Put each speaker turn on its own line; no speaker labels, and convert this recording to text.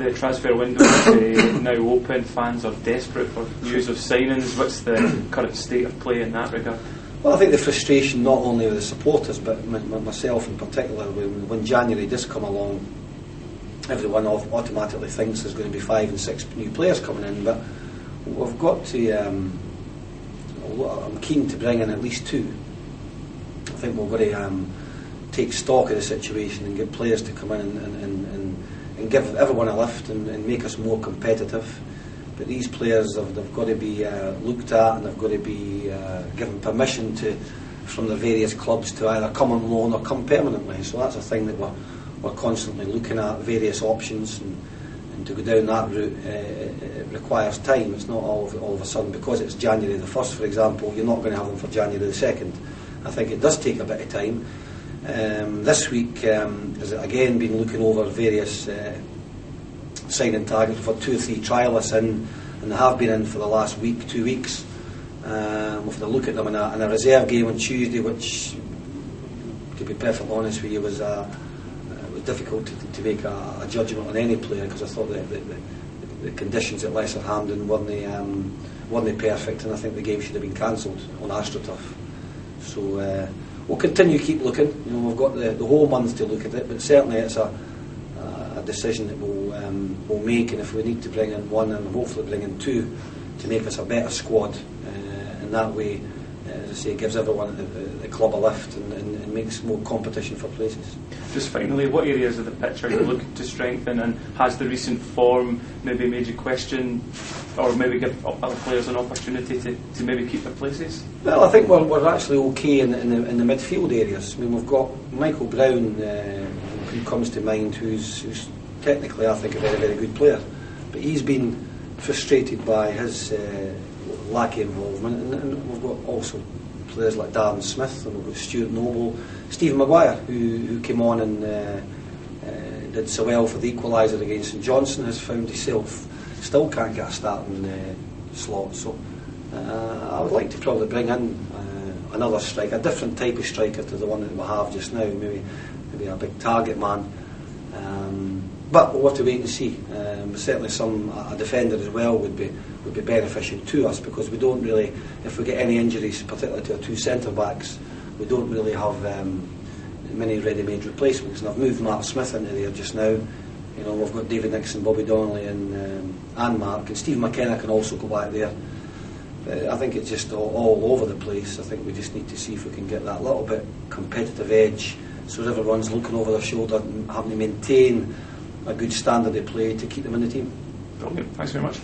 the transfer window now open, fans are desperate for news of signings. What's the current state of play in that regard?
Well, I think the frustration not only with the supporters but myself in particular, when January does come along, everyone automatically thinks there's going to be 5 and 6 new players coming in, but we've got to I'm keen to bring in at least 2. I think we've got to take stock of the situation and get players to come in and give everyone a lift and make us more competitive. But these players they've got to be looked at, and they've got to be given permission from the various clubs to either come on loan or come permanently. So that's a thing that we're constantly looking at, various options, and to go down that route it requires time. It's not all of a sudden, because it's January the 1st, for example, you're not going to have them for January the 2nd. I think it does take a bit of time. This week has again been looking over various signing targets. We've had 2 or 3 trialists in, and they have been in for the last week, 2 weeks. We've had a look at them in a reserve game on Tuesday, which, to be perfectly honest with you, was difficult to make a judgment on any player, because I thought the conditions at Lesser Hampden weren't perfect, and I think the game should have been cancelled on AstroTurf. So we'll continue to keep looking. We've got the whole month to look at it, but certainly it's a decision that we'll make, and if we need to bring in 1 and hopefully bring in 2 to make us a better squad, and that way, as I say, it gives everyone at the club a lift and makes more competition for places.
Just finally, what areas of the pitch are you looking to strengthen, and has the recent form maybe made you question, or maybe give other players an opportunity to maybe keep their places?
Well, I think we're actually okay in the midfield areas. I mean, we've got Michael Brown, who comes to mind, who's technically, I think, a very, very good player, but he's been frustrated by his lack of involvement, and we've got also players like Darren Smith, and we've got Stuart Noble, Stephen Maguire, who came on and did so well for the equaliser against St Johnstone, has found himself still can't get a starting slot. So I would like to probably bring in another striker, a different type of striker to the one that we have just now, maybe a big target man. But we'll have to wait and see. Certainly a defender as well would be beneficial to us, because we don't really, if we get any injuries, particularly to our 2 centre-backs, we don't really have many ready-made replacements. And I've moved Mark Smith into there just now. We've got David Nixon, Bobby Donnelly and Mark, and Steve McKenna can also go back there. But I think it's just all over the place. I think we just need to see if we can get that little bit competitive edge, so everyone's looking over their shoulder and having to maintain a good standard of play to keep them in the team.
Brilliant. Thanks very much.